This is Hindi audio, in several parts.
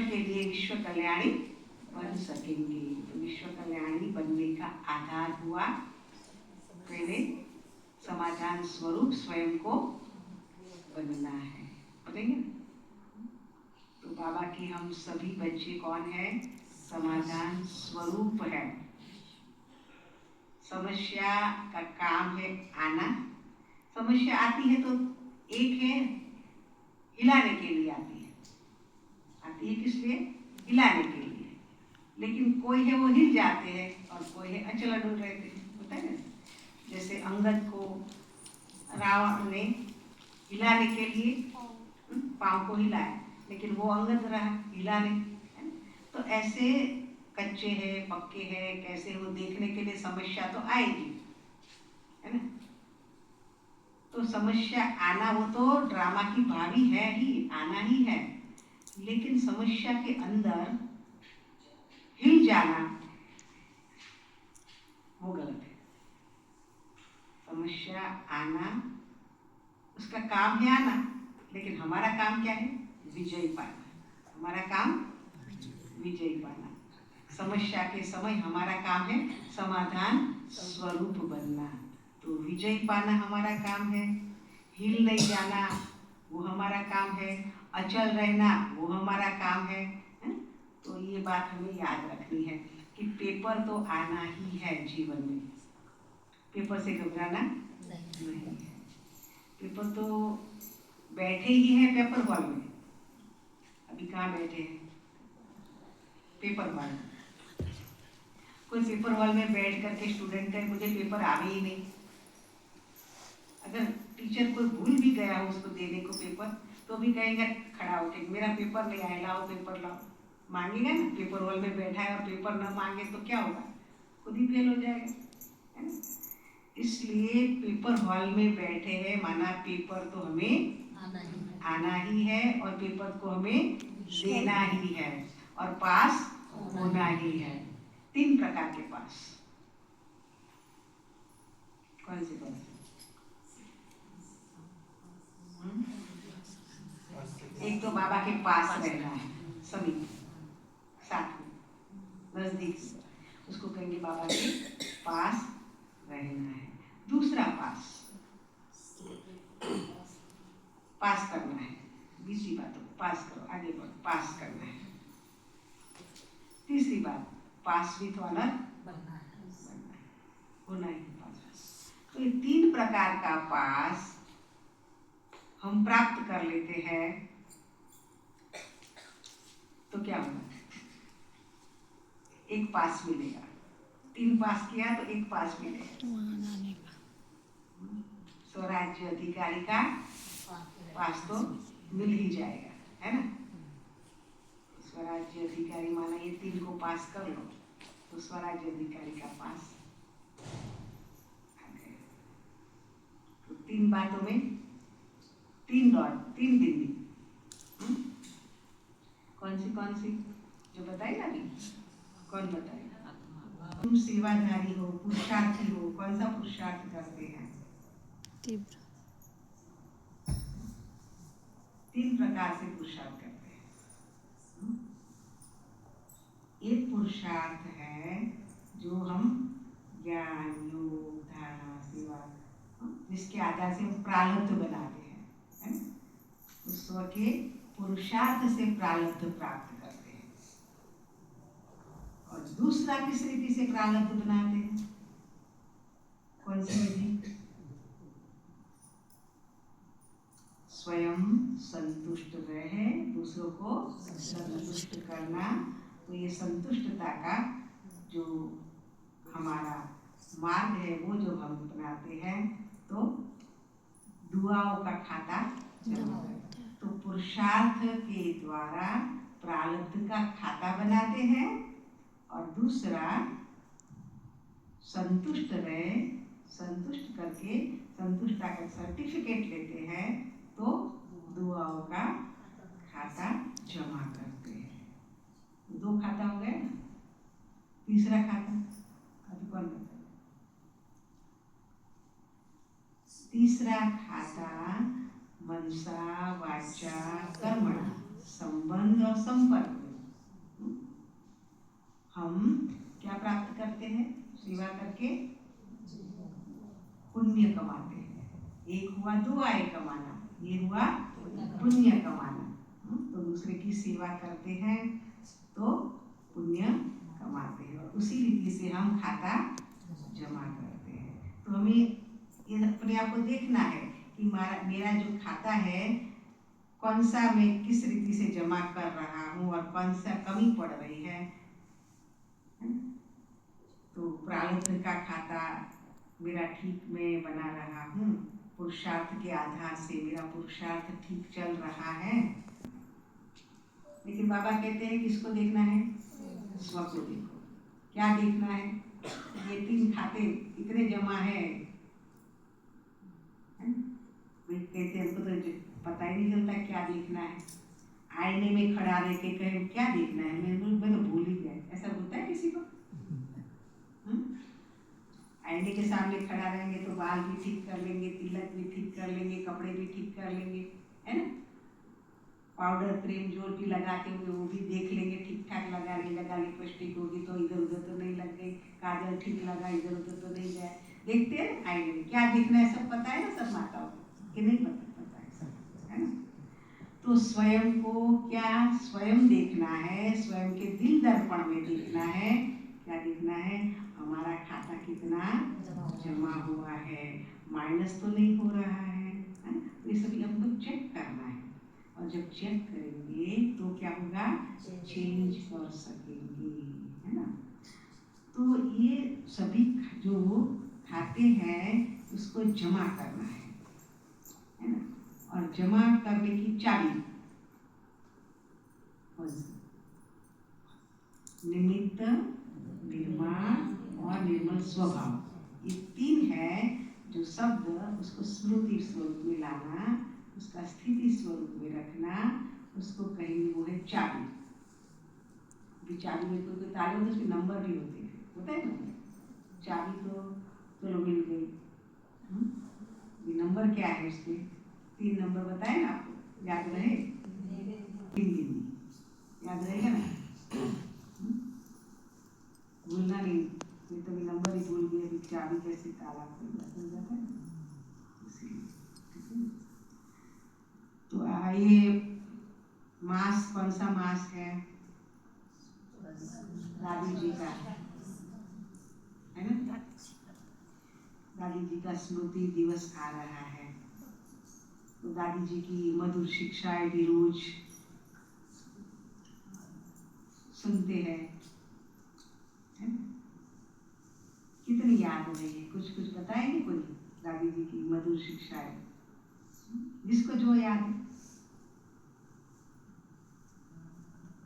के लिए विश्व कल्याणी बन सकेंगे। तो विश्व कल्याणी बनने का आधार हुआ पहले समाधान स्वरूप स्वयं को बनना है। बताइए ना। तो बाबा की हम सभी बच्चे कौन है? समाधान स्वरूप है। समस्या का काम है आना। समस्या आती है तो एक है हिलाने के लिए आती है किस लिए? हिलाने के लिए। लेकिन कोई है वो हिल जाते हैं और कोई है अचल अडुल रहते हैं। होता है ना, जैसे अंगद को रावण ने हिलाने के लिए पांव को हिलाया, लेकिन वो अंगद रहा, हिला नहीं। तो ऐसे कच्चे हैं पक्के हैं कैसे वो देखने के लिए समस्या तो आएगी, है ना। तो समस्या आना वो तो ड्रामा की भावी है ही, आना ही है। लेकिन समस्या के अंदर हिल जाना वो गलत है। समस्या आना उसका काम है आना, लेकिन हमारा काम क्या है? विजय पाना। हमारा काम विजय पाना। समस्या के समय हमारा काम है समाधान स्वरूप बनना। तो विजय पाना हमारा काम है। हिल नहीं जाना वो हमारा काम है। अचल रहना वो हमारा काम है। तो ये बात हमें याद रखनी है कि पेपर तो आना ही है जीवन में। पेपर से घबराना नहीं है। पेपर तो बैठे ही है पेपर हॉल में। अभी कहाँ बैठे हैं? पेपर हॉल में। कोई पेपर हॉल में बैठ करके स्टूडेंट है मुझे पेपर आवे ही नहीं। अगर टीचर कोई भूल भी गया हो उसको देने को पेपर, तो भी कहेंगे खड़ा होके मेरा पेपर ले आए, लाओ पेपर लाओ। मांगेगा ना। पेपर हॉल में बैठा है और पेपर न मांगे तो क्या होगा? खुद ही फेल हो जाएगा, है ना। इसलिए पेपर हॉल में बैठे हैं माना पेपर तो हमें आना ही है और पेपर को हमें देना ही है और पास होना ही है। 3 प्रकार के पास। कौन से कौन से? एक तो बाबा के पास रहना है, समीप, साथ में, नजदीक से, उसको कहेंगे बाबा के पास रहना है। दूसरा पास करना है। बीसी बातों को पास करो, आगे बढ़ो, पास करना है। तीसरी बात पास विथ ऑनर बनना है, होना ही पास। तो ये 3 प्रकार का पास हम प्राप्त कर लेते हैं तो क्या होगा? एक पास मिलेगा। 3 पास किया तो एक पास मिलेगा। स्वराज्य अधिकारी का पास तो मिल ही जाएगा, है ना। स्वराज्य अधिकारी माना ये 3 को पास कर लो तो स्वराज्य अधिकारी का पास आ गया। तो 3 बातों में 3 डॉट, 3 बिंदी। कौन सी जो बताई ना अभी? कौन बताएगा? तुम सेवाधारी हो, पुरुषार्थी हो। कौन सा पुरुषार्थ करते हैं? तीव्र। 3 प्रकार से पुरुषार्थ करते हैं। एक पुरुषार्थ है जो हम ज्ञान योग धारणा सेवा जिसके आधार से हम प्रारब्ध बनाते हैं, है ना। उस के पुरुषार्थ से प्रारब्ध प्राप्त करते हैं। और दूसरा किस रीति से प्रारब्ध बनाते हैं? कौन सी विधि? स्वयं संतुष्ट रहे, दूसरों को संतुष्ट करना। तो ये संतुष्टता का जो हमारा मार्ग है वो जो हम अपनाते हैं तो दुआओं का खाता जमा करते हैं। तो पुरुषार्थ के द्वारा प्रारब्ध का खाता बनाते हैं और दूसरा संतुष्ट रहे, संतुष्ट करके संतुष्टता का सर्टिफिकेट लेते हैं तो दुआओं का खाता जमा करते हैं। 2 खाता हो गए ना। तीसरा खाता अभी कौन बताए? तीसरा खाता मनसा वाचा कर्मणा, संबंध और संपर्क। हम क्या प्राप्त करते हैं? सेवा करके पुण्य कमाते हैं। एक हुआ दो आय कमाना, ये हुआ पुण्य कमाना। तो दूसरे की सेवा करते हैं तो पुण्य कमाते हैं, और उसी रीति से हम खाता जमा करते हैं। तो हमें ये अपने आप को देखना है कि मेरा जो खाता है कौन सा मैं किस रीति से जमा कर रहा हूँ और कौन सा कमी पड़ रही है। तो प्रारब्ध का खाता मेरा ठीक मैं बना रहा हूँ, पुरुषार्थ के आधार से मेरा पुरुषार्थ ठीक चल रहा है। लेकिन बाबा कहते हैं किसको देखना है? स्व को देखो। क्या देखना है? ये 3 खाते इतने जमा है, कहते हैं हमको तो पता ही नहीं चलता क्या देखना है। आईने में खड़ा रह के कहे क्या देखना है, मैं तो भूल ही गया। ऐसा होता है किसी को? आईने के सामने खड़ा रहेंगे तो बाल भी ठीक कर लेंगे, तिलक भी ठीक कर लेंगे, कपड़े भी ठीक कर लेंगे, है ना। पाउडर क्रीम जो भी लगाते होंगे वो भी देख लेंगे ठीक ठाक लगा नहीं लगा, लिपस्टिक होगी तो इधर उधर तो नहीं लग गई, काजल ठीक लगा इधर उधर तो नहीं गया। देखते हैं ना आईने में क्या देखना है, सब पता है ना सब माताओं को कि नहीं पता है सब, है ना। तो स्वयं को क्या स्वयं देखना है, स्वयं के दिल दर्पण में देखना है। क्या देखना है? हमारा खाता कितना जमा हुआ है, माइनस तो नहीं हो रहा है, तो ये सभी हमको चेक करना है। और जब चेक करेंगे तो क्या होगा? चेंज कर सकेंगे, है ना। तो ये सभी जो खाते हैं उसको जमा करना है ना। और जमा करने की चाबी निमित्त, निर्माण और निर्मल स्वभाव, ये 3 है जो शब्द उसको स्मृति स्वरूप में लाना, उसका स्थिति स्वरूप में रखना, उसको कहेंगे वो है चाबी। चाबी में कोई ताले होते उसके नंबर भी होते हैं, होता है ना। चाबी तो चलो मिल गई, ये नंबर क्या है उसके? 3 नंबर बताए ना आपको, याद रहे? 3 याद रहेगा ना, भूलना नहीं। ये तो नंबर ही भूल गए, अभी चाबी कैसे ताला खुल जाता है। तो ये मास कौन सा मास है? दादी जी का, है ना। दादी जी का स्मृति दिवस आ रहा है, तो दादी जी की मधुर शिक्षाएं भी रोज सुनते हैं, है ना। कितनी याद हो रही है? कुछ बताएंगे कोई दादी जी की मधुर शिक्षाएं, जिसको जो याद है।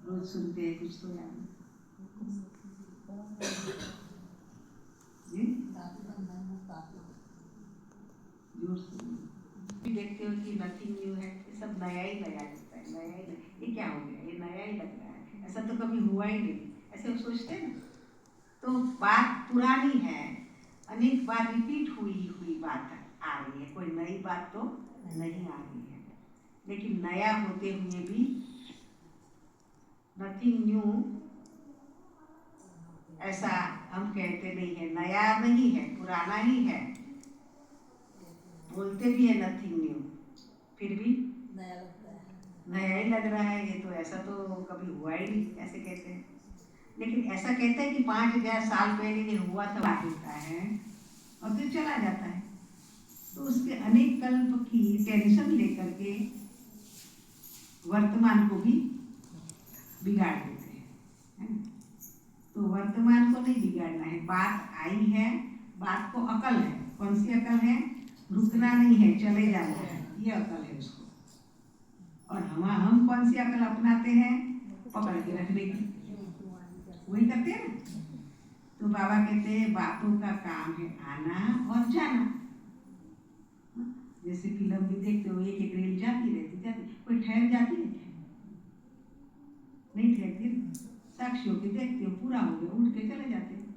रोज सुनते हैं, कुछ तो याद है। जोर से देखते हो कि नथिंग न्यू है, ये सब नया ही नया लगता है, नया ही नया। ये क्या हो गया? ये नया ही लग रहा है, ऐसा तो कभी हुआ ही नहीं, ऐसे सोचते हैं ना। तो बात पुरानी है, अनेक बार रिपीट हुई बात आ रही है, कोई नई बात तो नहीं आ रही है। लेकिन नया होते हुए भी नथिंग न्यू ऐसा हम कहते नहीं है। नया नहीं है, पुराना ही है, बोलते भी है नथिंग न्यू, फिर भी नया ही लग रहा है। ये तो ऐसा तो कभी हुआ ही नहीं, ऐसे कहते हैं। लेकिन ऐसा कहते हैं कि 5000 साल पहले ये हुआ था, बात होता है और फिर चला जाता है। तो उसके अनेक कल्प की टेंशन लेकर के वर्तमान को भी बिगाड़ देते हैं, है ना। तो वर्तमान को नहीं बिगाड़ना है। बात आई है, बात को अकल है। कौन सी अकल है? रुकना नहीं है, चले जाना है, ये अकल है उसको। और हम कौन सी अकल अपनाते हैं? पकड़ के रखने की, वही करते हैं ना। तो बाबा कहते हैं बातों का काम है आना और जाना। जैसे फिल्म भी देखते हो, एक रेल जाती रहती, कोई ठहर जाती है? नहीं ठहरती। साक्षियों के देखते हो, पूरा हो गया, उठ के चले जाते हैं।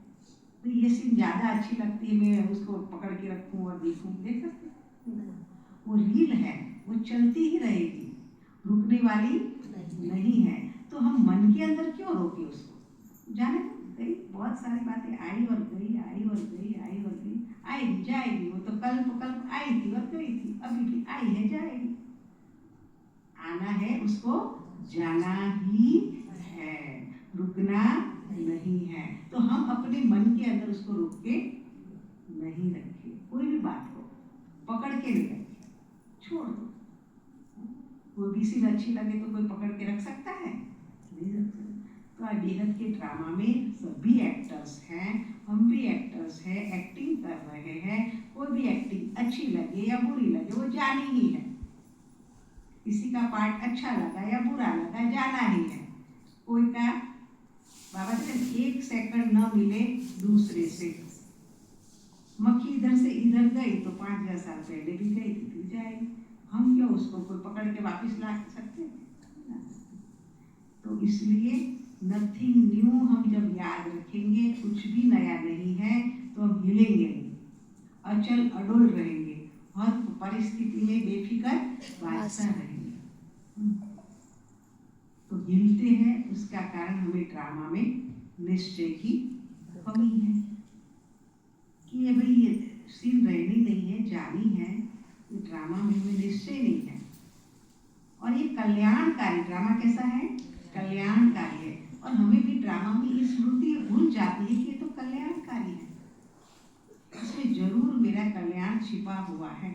तो ये सीन ज्यादा अच्छी लगती है, मैं उसको पकड़ के रखूं और देखूं, देख सकते। वो रील है, वो चलती ही रहेगी, रुकने वाली नहीं है। तो हम मन के अंदर क्यों रोके उसको? जाने बहुत सारी बातें आई और गई, आई और गई, आई और गई, आएगी जाएगी, वो तो कल आई थी और गई थी, अभी भी आई है जाएगी। आना है उसको, जाना ही है, रुकना नहीं है। तो हम अपने मन के अंदर उसको रोक के नहीं रखे। कोई भी बात को पकड़ के नहीं रखे, छोड़ दो। कोई भी चीज अच्छी लगे तो कोई पकड़ के रख सकता है? नहीं रख सकता। तो बेहद के ड्रामा में सभी एक्टर्स हैं, हम भी एक्टर्स हैं, एक्टिंग कर रहे हैं। कोई भी एक्टिंग अच्छी लगे या बुरी लगे वो जानी ही है। किसी का पार्ट अच्छा लगा या बुरा लगा, जाना ही है। कोई का बाबा जी 1 सेकंड न मिले दूसरे से, मक्खी इधर से इधर गई तो 5000 साल पहले भी गई थी, फिर जाएगी। हम क्यों उसको कोई पकड़ के वापस ला सकते? तो इसलिए नथिंग न्यू हम जब याद रखेंगे, कुछ भी नया नहीं है, तो हम हिलेंगे नहीं, अचल अडोल रहेंगे, हर परिस्थिति में बेफिक्र बादशाह रहेंगे। तो हिलते हैं, उसका कारण हमें ड्रामा में निश्चय की कमी है कि ये भाई ये सीन रहनी नहीं है, जानी है। ये ड्रामा में हमें निश्चय नहीं है। और ये कल्याणकारी ड्रामा कैसा है? कल्याणकारी है। और हमें भी ड्रामा में ये स्मृति भूल जाती है कि ये तो कल्याणकारी है, इसमें जरूर मेरा कल्याण छिपा हुआ है,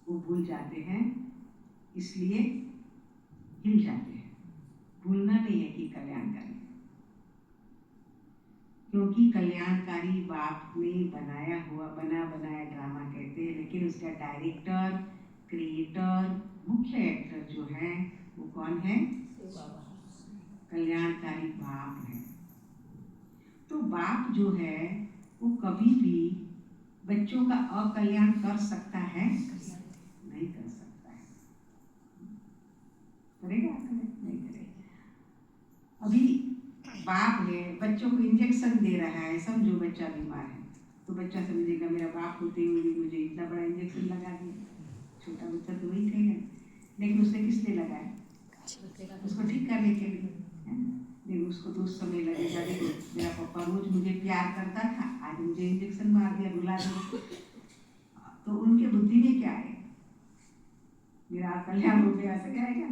वो भूल जाते हैं, इसलिए हिल जाते हैं। भूलना नहीं है कि कल्याणकारी, क्योंकि कल्याणकारी बाप ने बनाया हुआ बनाया ड्रामा कहते हैं, लेकिन उसका डायरेक्टर, क्रिएटर, मुख्य एक्टर जो है वो कौन है? कल्याणकारी बाप है। तो बाप जो है वो कभी भी बच्चों का अकल्याण कर सकता है? नहीं कर सकता है। करेगा? नहीं करेगा। अभी बाप है, बच्चों को इंजेक्शन दे रहा है, समझो बच्चा बीमार है, तो बच्चा समझेगा मेरा बाप होते हुए भी मुझे इतना बड़ा इंजेक्शन लगा दिया। छोटा बच्चा तो वही कहेगा, लेकिन उसने किस लिए लगाया? उसको ठीक करने के लिए। लेकिन उसको तो उस समय लगेगा, देखो मेरा पापा रोज मुझे प्यार करता था, आज मुझे इंजेक्शन मार दिया, रुला दिया। तो उनके बुद्धि में क्या है? मेरा कल्याण हो गया, ऐसा कहेगा।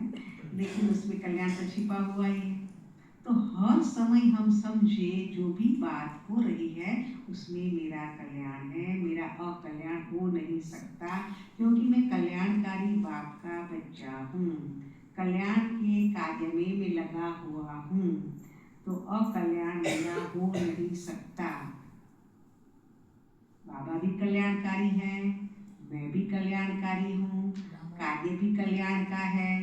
लेकिन उसमें कल्याण तो छिपा हुआ ही है। तो हर समय हम समझे जो भी बात हो रही है उसमें मेरा कल्याण है, मेरा अकल्याण हो नहीं सकता, क्योंकि मैं कल्याणकारी बाप का बच्चा हूँ, कल्याण के कार्य में मैं लगा हुआ हूँ, तो अकल्याण मेरा हो नहीं सकता। बाबा भी कल्याणकारी है, मैं भी कल्याणकारी हूँ, कार्य भी कल्याण का है,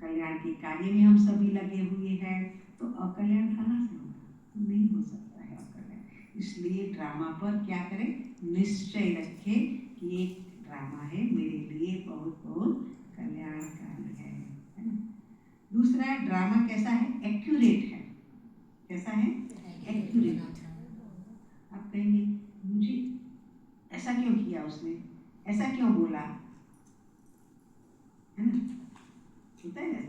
कल्याण के कार्य में हम सभी लगे हुए हैं, तो अकल्याण कहाँ से होगा? नहीं हो सकता है अकल्याण। इसलिए ड्रामा पर क्या करें? निश्चय रखें कि एक ड्रामा है, मेरे लिए बहुत बहुत कल्याणकारी है ना? दूसरा ड्रामा कैसा है? एक्यूरेट है। कैसा है? एक्यूरेट। आप कहेंगे मुझे ऐसा क्यों किया उसने, ऐसा क्यों बोला, है ना? होता है ना,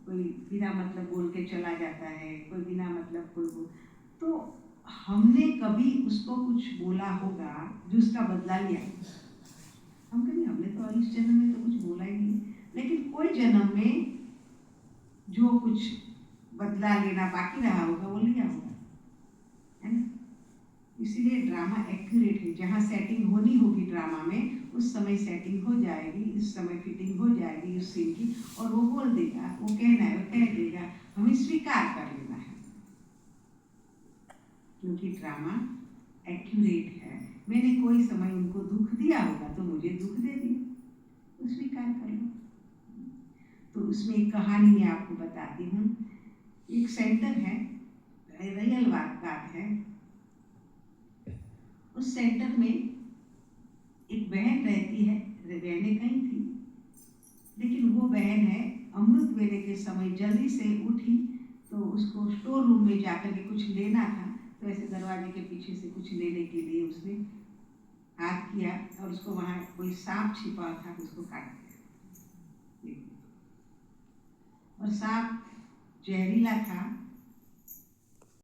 कोई बिना मतलब बोल के चला जाता है, कोई बिना मतलब कोई तो हमने कभी उसको कुछ बोला होगा जो उसका बदला लिया। हम कहेंगे हमने तो इस जन्म में तो कुछ बोला ही नहीं, लेकिन कोई जन्म में जो कुछ बदला लेना बाकी रहा होगा वो लिया होगा, है ना? इसीलिए ड्रामा एक्यूरेट है। जहाँ सेटिंग होनी होगी ड्रामा में उस समय सेटिंग हो जाएगी, इस समय फिटिंग हो जाएगी उस सीन की, और वो बोल देगा, वो कहना है वो कह देगा, हमें स्वीकार कर लेना है, क्योंकि ड्रामा एक्यूरेट है। मैंने कोई समय उनको दुख दिया होगा तो मुझे दुख दे दिया, तो स्वीकार कर लो। तो उसमें एक कहानी मैं आपको बताती हूँ। एक सेंटर है, रियल बात है। उस सेंटर में एक बहन रहती है, बहनें कहीं थी, लेकिन वो बहन है अमृत वेले के समय जल्दी से उठी, तो उसको स्टोर रूम में जाकर के कुछ लेना था, तो ऐसे दरवाजे के पीछे से कुछ लेने के लिए उसने हाथ किया और उसको वहाँ कोई सांप छिपा था, उसको काट दिया। और सांप जहरीला था,